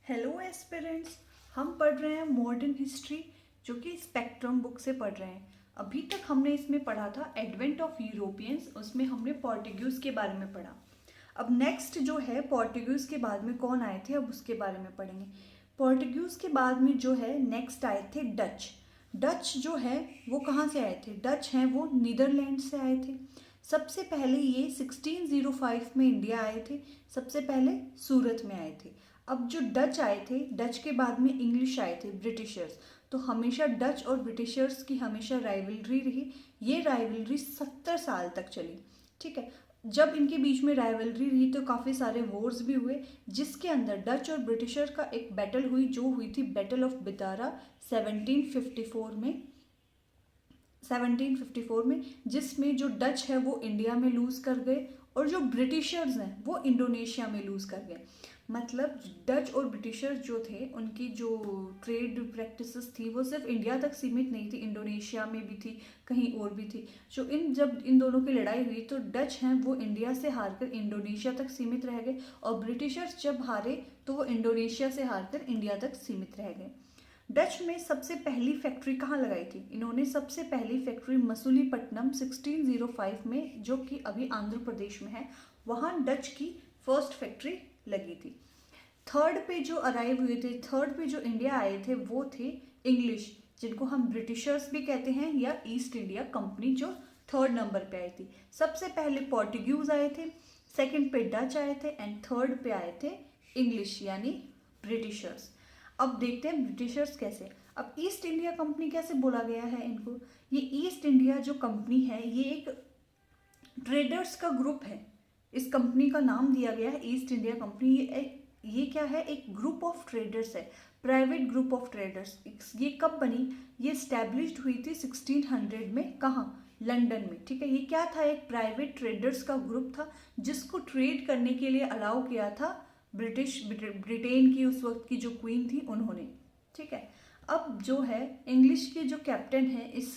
Hello aspirants. हम पढ़ रहे हैं मॉडर्न हिस्ट्री, जो कि स्पेक्ट्रम बुक से पढ़ रहे हैं। अभी तक हमने इसमें पढ़ा था एडवेंट ऑफ यूरोपियंस, उसमें हमने पोर्टुगीज के बारे में पढ़ा। अब नेक्स्ट जो है पोर्टुगीज के बाद में कौन आए थे, अब उसके बारे में पढ़ेंगे। पोर्टुगीज के बाद में जो है नेक्स्ट आए थे डच। डच जो है वो कहाँ से आए थे? डच हैं वो नीदरलैंड से आए थे। सबसे पहले ये 1605 में इंडिया आए थे। सबसे पहले सूरत में आए थे। अब जो डच आए थे, डच के बाद में इंग्लिश आए थे, ब्रिटिशर्स। तो हमेशा डच और ब्रिटिशर्स की हमेशा राइवलरी रही। ये राइवलरी 70 साल तक चली। ठीक है। जब इनके बीच में राइवलरी रही तो काफ़ी सारे वॉर्स भी हुए, जिसके अंदर डच और ब्रिटिशर का एक बैटल हुई, जो हुई थी बैटल ऑफ बिदारा 1754 में, जिसमें जो डच है वो इंडिया में लूज़ कर गए और जो ब्रिटिशर्स हैं वो इंडोनेशिया में लूज़ कर गए। मतलब डच और ब्रिटिशर्स जो थे, उनकी जो ट्रेड प्रैक्टिसेस थी वो सिर्फ इंडिया तक सीमित नहीं थी, इंडोनेशिया में भी थी, कहीं और भी थी। जब इन दोनों की लड़ाई हुई तो डच हैं वो इंडिया से हारकर इंडोनेशिया तक सीमित रह गए, और ब्रिटिशर्स जब हारे तो वो इंडोनेशिया से हारकर इंडिया तक सीमित रह गए। डच में सबसे पहली फैक्ट्री कहाँ लगाई थी? इन्होंने सबसे पहली फैक्ट्री मसूलीपट्टनम 1605 में, जो कि अभी आंध्र प्रदेश में है, वहाँ डच की फर्स्ट फैक्ट्री लगी थी। थर्ड पे जो अराइव हुए थे, थर्ड पे जो इंडिया आए थे वो थे इंग्लिश, जिनको हम ब्रिटिशर्स भी कहते हैं, या ईस्ट इंडिया कंपनी, जो थर्ड नंबर पे आई थी। सबसे पहले पोर्टुगीज आए थे, सेकंड पे डच आए थे, एंड थर्ड पे आए थे इंग्लिश यानी ब्रिटिशर्स। अब देखते हैं ब्रिटिशर्स कैसे। अब ईस्ट इंडिया कंपनी कैसे बोला गया है इनको? ये ईस्ट इंडिया जो कंपनी है ये एक ट्रेडर्स का ग्रुप है। इस कंपनी का नाम दिया गया है ईस्ट इंडिया कंपनी। ये क्या है? एक ग्रुप ऑफ ट्रेडर्स है, प्राइवेट ग्रुप ऑफ ट्रेडर्स। ये कब बनी? ये स्टैब्लिश्ड हुई थी 1600 में। कहाँ? लंदन में। ठीक है। ये क्या था? एक प्राइवेट ट्रेडर्स का ग्रुप था, जिसको ट्रेड करने के लिए अलाउ किया था ब्रिटेन की उस वक्त की जो क्वीन थी उन्होंने। ठीक है। अब जो है इंग्लिश के जो कैप्टन है, इस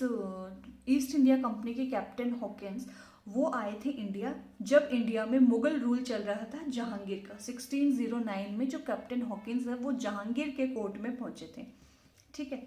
ईस्ट इंडिया कंपनी के कैप्टन हॉकिंस, वो आए थे इंडिया जब इंडिया में मुगल रूल चल रहा था जहांगीर का। 1609 में जो कैप्टन हॉकिंस है वो जहांगीर के कोर्ट में पहुंचे थे। ठीक है।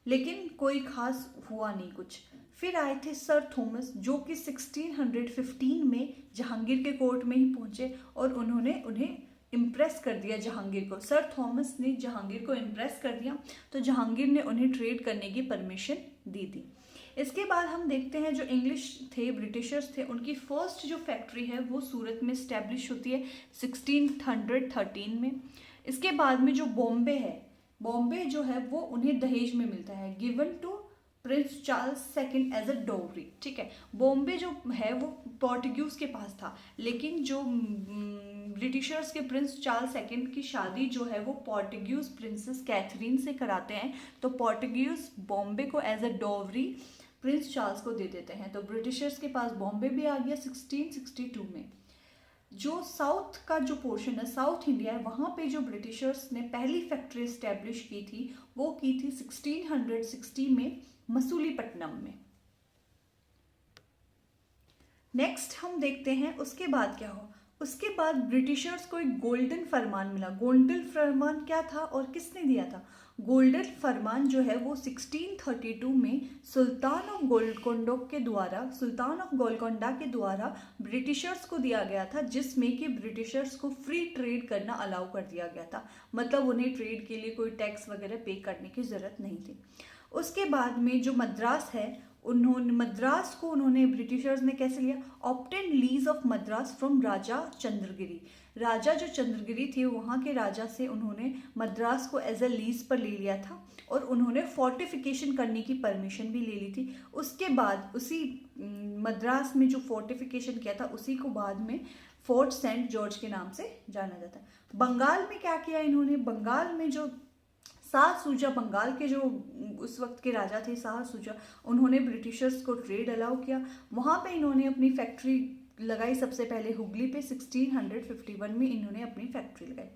लेकिन कोई खास हुआ नहीं कुछ। फिर आए थे सर थॉमस, जो कि 1615 में जहांगीर के कोर्ट में ही पहुंचे, और उन्होंने उन्हें इम्प्रेस कर दिया जहांगीर को। सर थॉमस ने जहांगीर को इम्प्रेस कर दिया, तो जहांगीर ने उन्हें ट्रेड करने की परमिशन दी थी। इसके बाद हम देखते हैं जो इंग्लिश थे, ब्रिटिशर्स थे, उनकी फर्स्ट जो फैक्ट्री है वो सूरत में स्टैब्लिश होती है 1613 में। इसके बाद में जो बॉम्बे है, बॉम्बे जो है वो उन्हें दहेज में मिलता है, given to Prince Charles second as a dowry. ठीक है। बॉम्बे जो है वो पोर्टुगीज के पास था, लेकिन जो ब्रिटिशर्स के प्रिंस चार्ल्स सेकंड की शादी जो है वो पोर्टुगीज प्रिंसेस कैथरीन से कराते हैं, तो पोर्टुगीज बॉम्बे को as a dowry Prince Charles को दे देते हैं। तो ब्रिटिशर्स के पास बॉम्बे भी आ गया 1662 में। जो साउथ का जो पोर्शन है, साउथ इंडिया है, वहाँ पे जो ब्रिटिशर्स ने पहली फैक्ट्री इस्टेब्लिश की थी वो की थी 1660 में मसूलीपट्टनम में। नेक्स्ट हम देखते हैं उसके बाद क्या हो। उसके बाद ब्रिटिशर्स को एक गोल्डन फरमान मिला। गोल्डन फरमान क्या था और किसने दिया था? गोल्डन फरमान जो है वो 1632 में सुल्तान ऑफ गोलकोंडा के द्वारा ब्रिटिशर्स को दिया गया था, जिसमें कि ब्रिटिशर्स को फ्री ट्रेड करना अलाउ कर दिया गया था। मतलब उन्हें ट्रेड के लिए कोई टैक्स वगैरह पे करने की जरूरत नहीं थी। उसके बाद में जो मद्रास है, मद्रास को उन्होंने ब्रिटिशर्स ने कैसे लिया? Obtain lease of Madras from Raja Chandragiri. राजा जो चंद्रगिरी थे वहाँ के राजा से उन्होंने मद्रास को एज अ लीज पर ले लिया था, और उन्होंने फोर्टिफिकेशन करने की परमिशन भी ले ली थी। उसके बाद उसी मद्रास में जो फोर्टिफिकेशन किया था उसी को बाद में फोर्ट सेंट जॉर्ज के नाम से जाना जाता है। बंगाल में क्या किया इन्होंने? बंगाल में जो शाह सूजा, बंगाल के जो उस वक्त के राजा थे शाह सूजा, उन्होंने ब्रिटिशर्स को ट्रेड अलाउ किया। वहाँ पे इन्होंने अपनी फैक्ट्री लगाई सबसे पहले हुगली पे। 1651 में इन्होंने अपनी फैक्ट्री लगाई।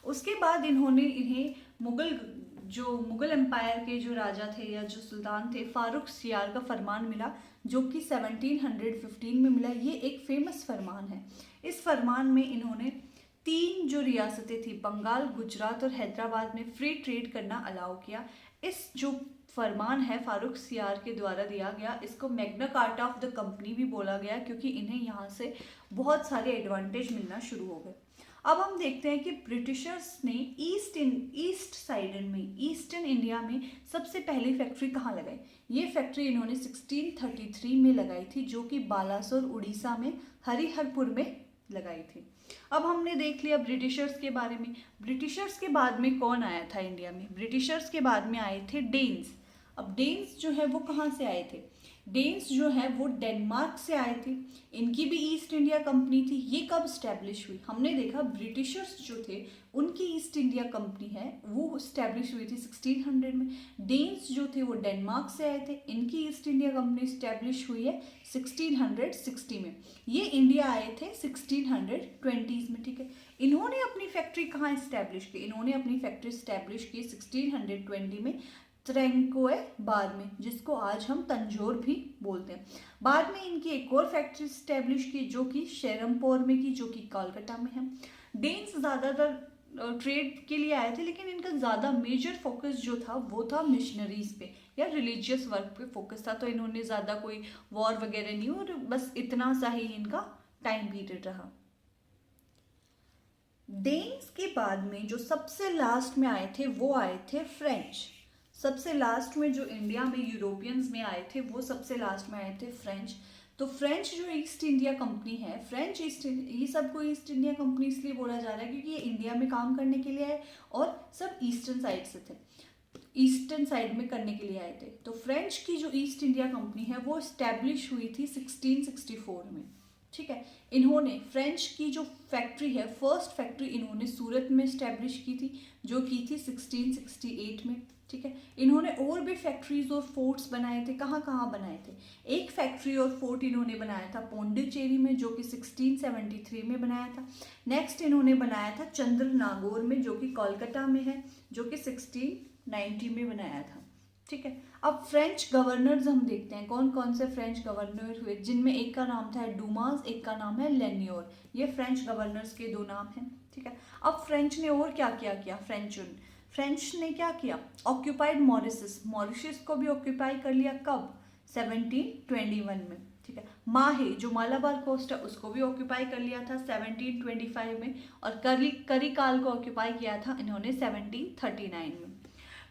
उसके बाद इन्हें मुगल एम्पायर के जो राजा थे या जो सुल्तान थे, फारूक सियार का फरमान मिला, जो कि 1715 में मिला। ये एक फेमस फरमान है। इस फरमान में इन्होंने 3 जो रियासतें थी, बंगाल, गुजरात और हैदराबाद में फ्री ट्रेड करना अलाउ किया। इस जो फरमान है फारूक सियार के द्वारा दिया गया, इसको Magna carta of the company भी बोला गया, क्योंकि इन्हें यहाँ से बहुत सारे एडवांटेज मिलना शुरू हो गए। अब हम देखते हैं कि ब्रिटिशर्स ने ईस्ट साइड में, ईस्टर्न इंडिया में सबसे पहली फैक्ट्री कहाँ लगाई। ये फैक्ट्री इन्होंने 1633 में लगाई थी, जो कि बालासोर उड़ीसा में हरिहरपुर में लगाई थी। अब हमने देख लिया ब्रिटिशर्स के बारे में। ब्रिटिशर्स के बाद में कौन आया था इंडिया में? ब्रिटिशर्स के बाद में आए थे डेन्स। अब डेन्स जो है वो कहाँ से आए थे? डेन्स जो है वो डेनमार्क से आए थे। इनकी भी ईस्ट इंडिया कंपनी थी। ये कब स्टैब्लिश हुई? हमने देखा ब्रिटिशर्स जो थे उनकी ईस्ट इंडिया कंपनी है वो स्टैब्लिश हुई थी 1600 में। डेन्स जो थे वो डेनमार्क से आए थे। इनकी ईस्ट इंडिया कंपनी स्टैब्लिश हुई है 1660 में। ये इंडिया आए थे 1620s में, ठीक है। इन्होंने अपनी फैक्ट्री कहाँ स्टैब्लिश की? इन्होंने अपनी फैक्ट्री स्टैब्लिश की 1620 में ट्रेंकोए बार में, जिसको आज हम तंजौर भी बोलते हैं। बाद में इनकी एक और फैक्ट्री स्टैब्लिश की जो कि शेरमपुर में की, जो कि कोलकाता में है। डेन्स ज़्यादातर ट्रेड के लिए आए थे, लेकिन इनका ज़्यादा मेजर फोकस जो था वो था मिशनरीज पे या रिलीजियस वर्क पे फोकस था। तो इन्होंने ज़्यादा कोई वॉर वगैरह नहीं, और बस इतना सा ही इनका टाइम पीरियड रहा। डेन्स के बाद में जो सबसे लास्ट में आए थे वो आए थे फ्रेंच। सबसे लास्ट में जो इंडिया में यूरोपियंस में आए थे वो सबसे लास्ट में आए थे फ्रेंच। तो फ्रेंच जो ईस्ट इंडिया कंपनी है, फ्रेंच ईस्ट, ये सबको ईस्ट इंडिया कंपनी इसलिए बोला जा रहा है क्योंकि ये इंडिया में काम करने के लिए आए और सब ईस्टर्न साइड से थे, ईस्टर्न साइड में करने के लिए आए थे। तो फ्रेंच की जो ईस्ट इंडिया कंपनी है वो स्टैब्लिश हुई थी 1664 में, ठीक है। इन्होंने फ्रेंच की जो फैक्ट्री है, फर्स्ट फैक्ट्री इन्होंने सूरत में स्टैब्लिश की थी, जो की थी 1668 में, ठीक है। इन्होंने और भी फैक्ट्रीज और फोर्ट्स बनाए थे। कहाँ कहाँ बनाए थे? एक फैक्ट्री और फोर्ट इन्होंने बनाया था पौंडीचेरी में, जो कि 1673 में बनाया था। नेक्स्ट इन्होंने बनाया था चंद्र नागौर में, जो कि कोलकाता में है, जो कि 1690 में बनाया था, ठीक है। अब फ्रेंच गवर्नर्स हम देखते हैं कौन कौन से फ्रेंच गवर्नर हुए, जिनमें एक का नाम था डूमास, एक का नाम है लेन्योर। ये फ्रेंच गवर्नर्स के दो नाम हैं, ठीक है। अब फ्रेंच ने और क्या क्या किया? फ्रेंच ने क्या किया? ऑक्यूपाइड मॉरिशस, मॉरिशस को भी ऑक्यूपाई कर लिया। कब? 1721 में, ठीक है। माहे जो मालाबार कोस्ट है उसको भी ऑक्यूपाई कर लिया था 1725 में, और करिकाल को ऑक्यूपाई किया था इन्होंने 1739 में।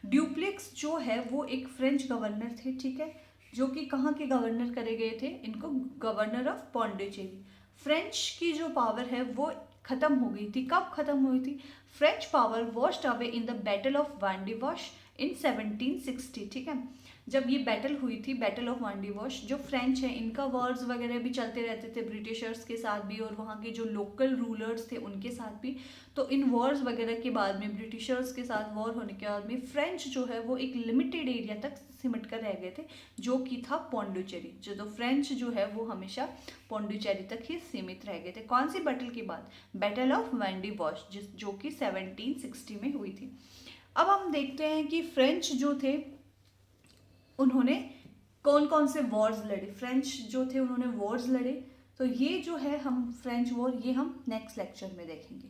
ड्यूप्लेक्स जो है वो एक फ्रेंच गवर्नर थे, ठीक है, जो कि कहाँ के गवर्नर करे गए थे? इनको गवर्नर ऑफ पौंडीचेरी। फ्रेंच की जो पावर है वो खत्म हो गई थी। कब खत्म हुई थी? French power washed away in the battle of Wandiwash in 1760, ठीक है। जब ये बैटल हुई थी, बैटल ऑफ वांडीवॉश, जो फ्रेंच है इनका वॉर्स वगैरह भी चलते रहते थे ब्रिटिशर्स के साथ भी और वहाँ के जो लोकल रूलर्स थे उनके साथ भी। तो इन वॉर्स वगैरह के बाद में, ब्रिटिशर्स के साथ वॉर होने के बाद में, फ्रेंच जो है वो एक लिमिटेड एरिया तक सिमट कर रह गए थे, जो कि था पौंडीचेरी। जो तो फ्रेंच जो है वो हमेशा पौंडीचेरी तक ही सीमित रह गए थे। कौन सी बैटल के बाद? बैटल ऑफ वांडीवॉश, जो कि 1760 में हुई थी। अब हम देखते हैं कि फ्रेंच जो थे उन्होंने कौन कौन से वॉर्स लड़े। फ्रेंच जो थे उन्होंने वॉर्स लड़े। तो ये जो है हम फ्रेंच वॉर, ये हम नेक्स्ट लेक्चर में देखेंगे।